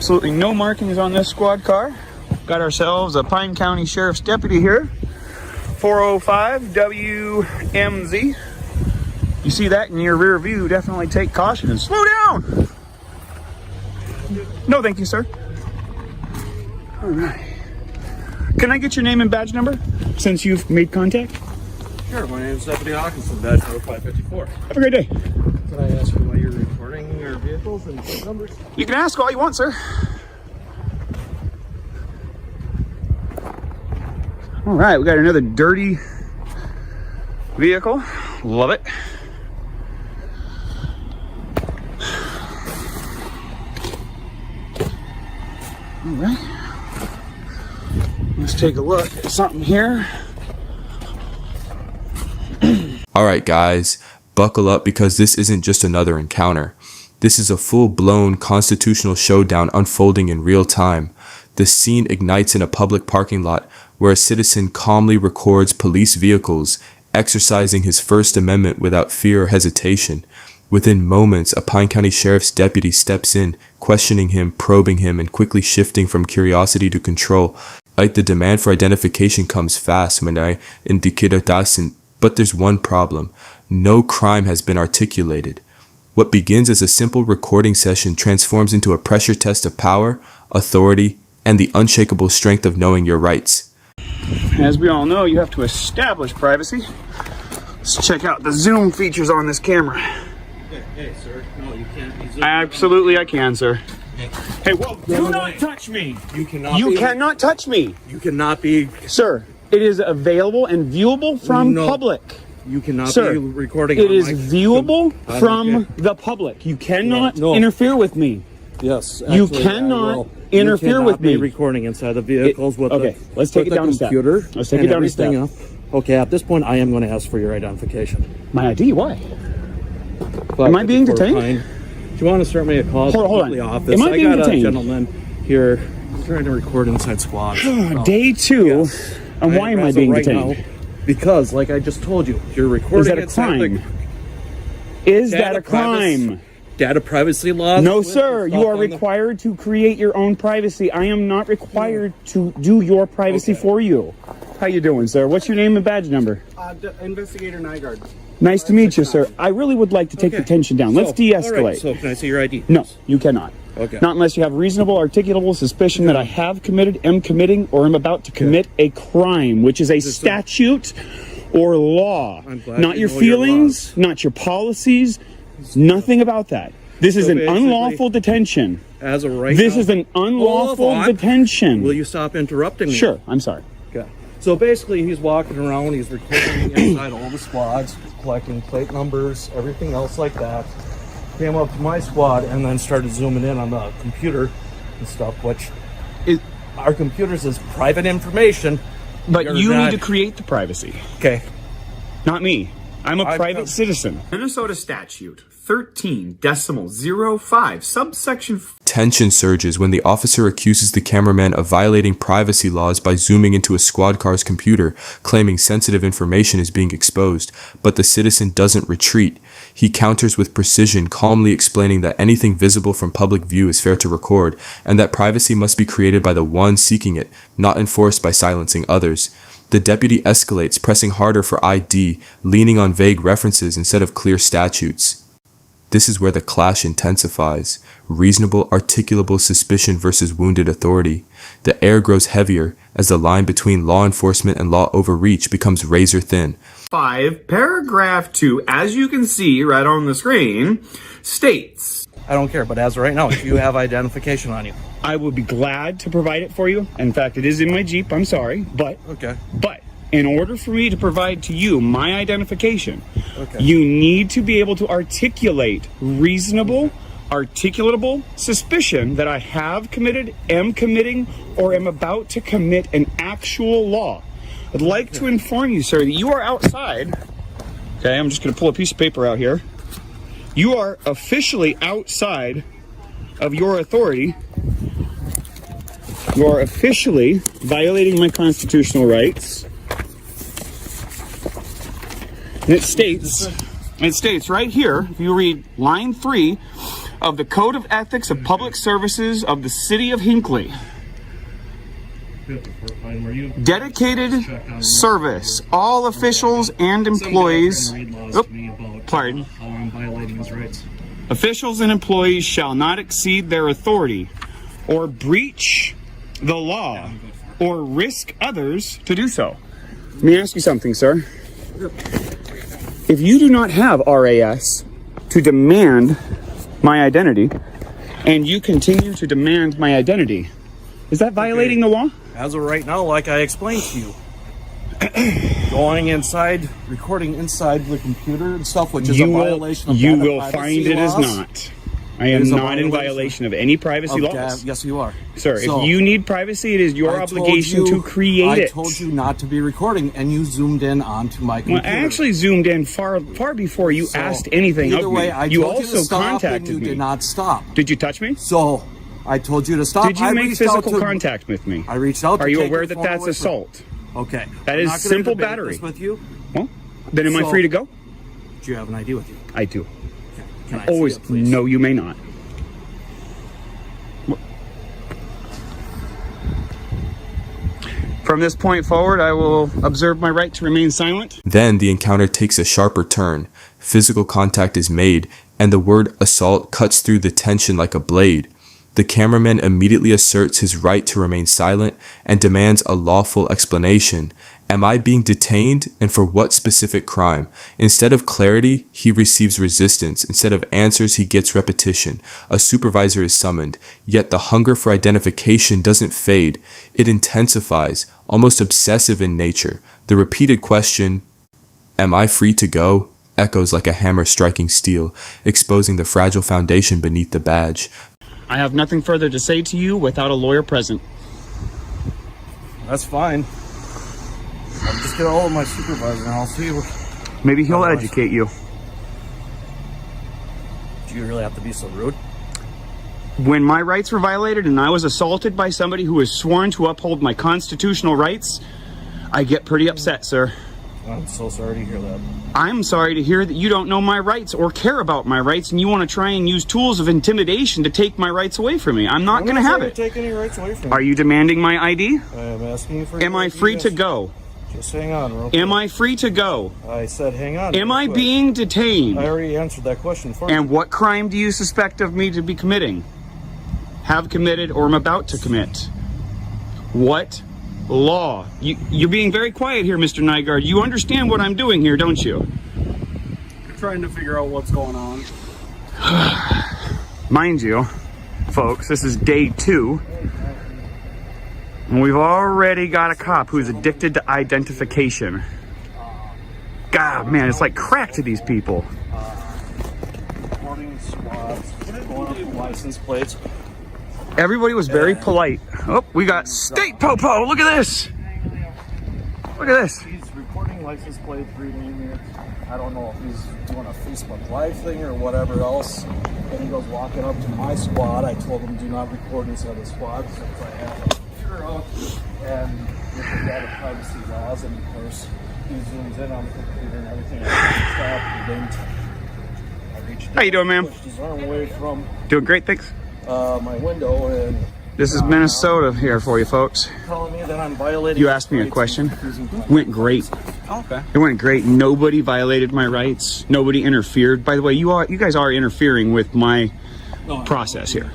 absolutely no markings on this squad car. Got ourselves a Pine County Sheriff's Deputy here. 405 WMZ. You see that in your rear view, definitely take caution and slow down. No, thank you, sir. All right. Can I get your name and badge number since you've made contact? Sure, my name is Deputy Hawkinson, badge number 554. Have a great day. Can I ask you why you're recording your vehicles and plate numbers? You can ask all you want, sir. All right, we got another dirty vehicle. Love it. All right. Let's take a look at something here. Alright guys, buckle up because this isn't just another encounter. This is a full-blown constitutional showdown unfolding in real time. The scene ignites in a public parking lot where a citizen calmly records police vehicles, exercising his First Amendment without fear or hesitation. Within moments, a Pine County Sheriff's deputy steps in, questioning him, probing him, and quickly shifting from curiosity to control. Like the demand for identification comes fast when I indicate doesn't. But there's one problem. No crime has been articulated. What begins as a simple recording session transforms into a pressure test of power, authority, and the unshakable strength of knowing your rights. As we all know, you have to establish privacy. Let's check out the zoom features on this camera. Hey, sir. No, you can't be zooming. Absolutely, I can, sir. Hey, whoa, do not touch me. You cannot. You cannot touch me. You cannot be. Sir, it is available and viewable from public. You cannot Sir, be recording. It is viewable from the public. You cannot interfere with me. Yes. You cannot interfere with me. Be recording inside the vehicles with okay, let's take it down a step. Let's take it down a step. Okay, at this point, I am going to ask for your identification. My ID? Why? Am I being detained? Do you want to start me a call? Hold on. The office? Am I being detained? A gentleman here trying to record inside squad. Day 2. Yes. And why am I being detained? Now, because, like I just told you, you're recording. Is that a crime? Is that a crime? Data privacy laws? No, sir. You are required to create your own privacy. I am not required to do your privacy for you. How you doing, sir? What's your name and badge number? Investigator Nygaard. Nice to meet you, sir. I really would like to take the tension down. Let's de-escalate. Right, so can I see your ID? No, you cannot. Okay. Not unless you have reasonable, articulable suspicion that I have committed, am committing, or am about to commit a crime, which is a statute or law. Not your feelings, not your policies, nothing about that. This is an unlawful detention. As of right This now, is an unlawful detention. Will you stop interrupting me? Sure, I'm sorry. Okay. So basically, he's walking around, he's recording inside all the squads, collecting plate numbers, everything else like that. Came up to my squad and then started zooming in on the computer and stuff, which our computers is private information. But you need to create the privacy. Okay. Not me. I'm a private citizen. Minnesota statute 13.05 subsection. Tension surges when the officer accuses the cameraman of violating privacy laws by zooming into a squad car's computer, claiming sensitive information is being exposed, but the citizen doesn't retreat. He counters with precision, calmly explaining that anything visible from public view is fair to record, and that privacy must be created by the one seeking it, not enforced by silencing others. The deputy escalates, pressing harder for ID, leaning on vague references instead of clear statutes. This is where the clash intensifies. Reasonable, articulable suspicion versus wounded authority. The air grows heavier as the line between law enforcement and law overreach becomes razor thin. 5, paragraph 2, as you can see right on the screen, states. I don't care, but as of right now, if you have identification on you. I would be glad to provide it for you. In fact, it is in my Jeep. I'm sorry. But in order for me to provide to you my identification, you need to be able to articulate reasonable, articulatable suspicion that I have committed, am committing, or am about to commit an actual law. I'd like to inform you, sir, that you are outside. Okay, I'm just going to pull a piece of paper out here. You are officially outside of your authority. You are officially violating my constitutional rights. And it states right here, if you read line 3, of the Code of Ethics of Public Services of the City of Hinckley. Dedicated service. All officials and employees. Pardon. Officials and employees shall not exceed their authority or breach the law or risk others to do so. Let me ask you something, sir. If you do not have RAS to demand my identity, and you continue to demand my identity, is that violating the law? As of right now, like I explained to you, going inside, recording inside the computer and stuff, which is a violation of you data will privacy find it is laws. not. I am not in violation of any privacy laws. Yes, you are. Sir, So, if you need privacy, it is your I told obligation you- to create it. I told you not to be recording, and you zoomed in onto my Well, computer. I actually zoomed in far before you asked anything either of way, me. I You told also to stop, contacted and you me. did not stop. Did you touch me? So I told you to stop. Did you I make reached out physical to- contact with me? I reached out. To Are you take aware your that phone that's away from- assault? Okay. That I'm is not gonna simple debate battery. this with you. Well, then am I So- free to go? Do you have an ID with you? I do. Can I see Always. it, please? No, you may not. From this point forward, I will observe my right to remain silent. Then the encounter takes a sharper turn. Physical contact is made, and the word assault cuts through the tension like a blade. The cameraman immediately asserts his right to remain silent and demands a lawful explanation. Am I being detained, and for what specific crime? Instead of clarity, he receives resistance. Instead of answers, he gets repetition. A supervisor is summoned, yet the hunger for identification doesn't fade. It intensifies, almost obsessive in nature. The repeated question, "Am I free to go?" echoes like a hammer striking steel, exposing the fragile foundation beneath the badge. I have nothing further to say to you without a lawyer present. That's fine. I'll just get a hold of my supervisor and I'll see what. Maybe he'll Otherwise- educate you. Do you really have to be so rude? When my rights were violated and I was assaulted by somebody who was sworn to uphold my constitutional rights, I get pretty upset, sir. I'm so sorry to hear that. I'm sorry to hear that you don't know my rights or care about my rights, and you want to try and use tools of intimidation to take my rights away from me. I'm not going to have it. Take any rights away from Are you demanding my ID? I am asking you for. Am I free to go? Just hang on, real Am I free to go? I said hang on. Am real I quick. being detained? I already answered that question for you. And what crime do you suspect of me to be committing? Have committed or am about to commit? What law? You're being very quiet here, Mr. Nygaard. You understand what I'm doing here, don't you? Trying to figure out what's going on. Mind you, folks, this is day 2. And we've already got a cop who's addicted to identification. God, man, it's like crack to these people. Recording squads, going up the license plates. Everybody was very polite. Oh, we got State Popo. Look at this. Look at this. He's recording license plates, reading it. I don't know if he's doing a Facebook Live thing or whatever else. Then he goes walking up to my squad. I told him do not record inside the squad since I have a computer out. And with the data privacy laws, and of course, he zooms in on the computer and everything. I stopped and I reached How you doing, ma'am? pushed his arm away from Doing great, thanks. my window and This is Minnesota here for you, folks. telling me that I'm violating. You asked me a question. Went great. Okay. It went great. Nobody violated my rights. Nobody interfered. By the way, you guys are interfering with my process here.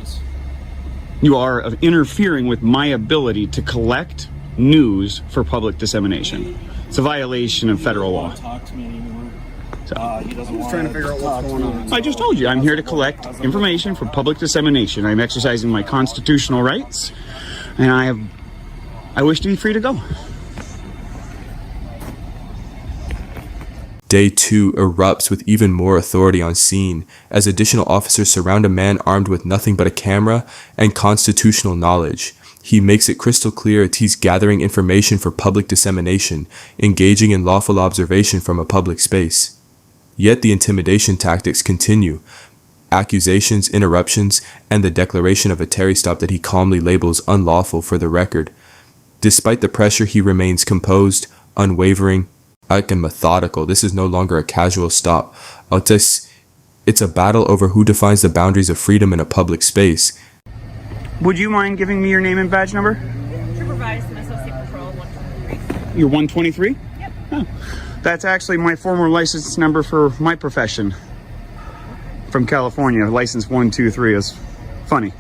You are interfering with my ability to collect news for public dissemination. It's a violation of federal law. Talk to me anymore. He doesn't want Trying to figure out what's going on. I just told you, I'm here to collect information for public dissemination. I'm exercising my constitutional rights, and I wish to be free to go. Day 2 erupts with even more authority on scene, as additional officers surround a man armed with nothing but a camera and constitutional knowledge. He makes it crystal clear that he's gathering information for public dissemination, engaging in lawful observation from a public space. Yet the intimidation tactics continue. Accusations, interruptions, and the declaration of a Terry stop that he calmly labels unlawful for the record. Despite the pressure, he remains composed, unwavering, and methodical. This is no longer a casual stop. It's a battle over who defines the boundaries of freedom in a public space. Would you mind giving me your name and badge number? Supervised and Associate Patrol 123. You're 123? Yep. Oh. That's actually my former license number for my profession. From California, license 123 is funny.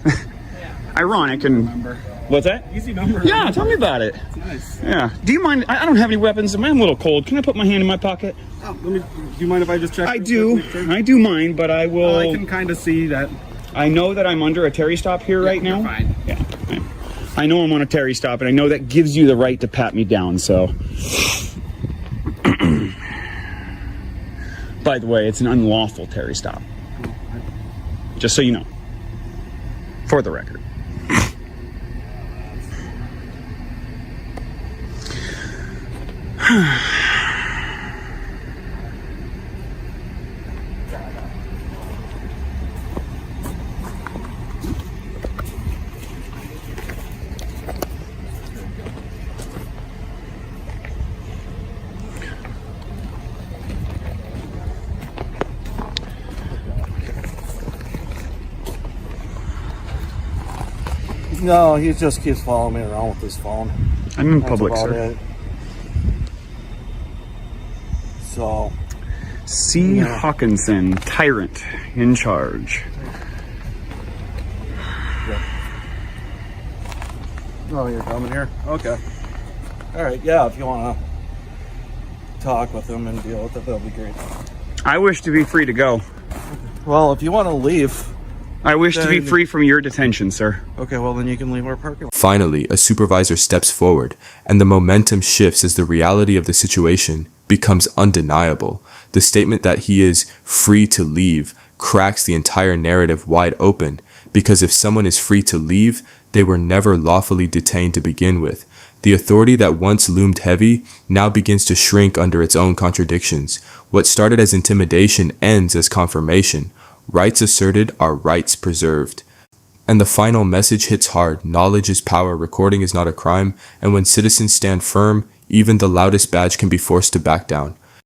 Ironic and... Number. What's that? Easy number. Yeah, tell me about it. Nice. Yeah. Do you mind? I don't have any weapons. I'm a little cold. Can I put my hand in my pocket? Oh, do you mind if I just check? I real do. quickly, sir? I do mind, but I will... I can kind of see that. I know that I'm under a Terry stop here right now. You're fine. Yeah. I know I'm on a Terry stop, and I know that gives you the right to pat me down, so... By the way, it's an unlawful Terry stop. Just so you know. For the record. No, he just keeps following me around with his phone. I'm in That's public, about sir. it. So, C. Hawkinson, tyrant, in charge. oh, you're coming here? Okay. All right, yeah, if you want to talk with him and deal with it, that'll be great. I wish to be free to go. Well, if you want to leave, I wish to be Then- free from your detention, sir. okay, well, then you can leave our parking lot. Finally, a supervisor steps forward, and the momentum shifts as the reality of the situation becomes undeniable. The statement that he is free to leave cracks the entire narrative wide open, because if someone is free to leave, they were never lawfully detained to begin with. The authority that once loomed heavy now begins to shrink under its own contradictions. What started as intimidation ends as confirmation. Rights asserted are rights preserved. And the final message hits hard. Knowledge is power. Recording is not a crime. And when citizens stand firm, even the loudest badge can be forced to back down.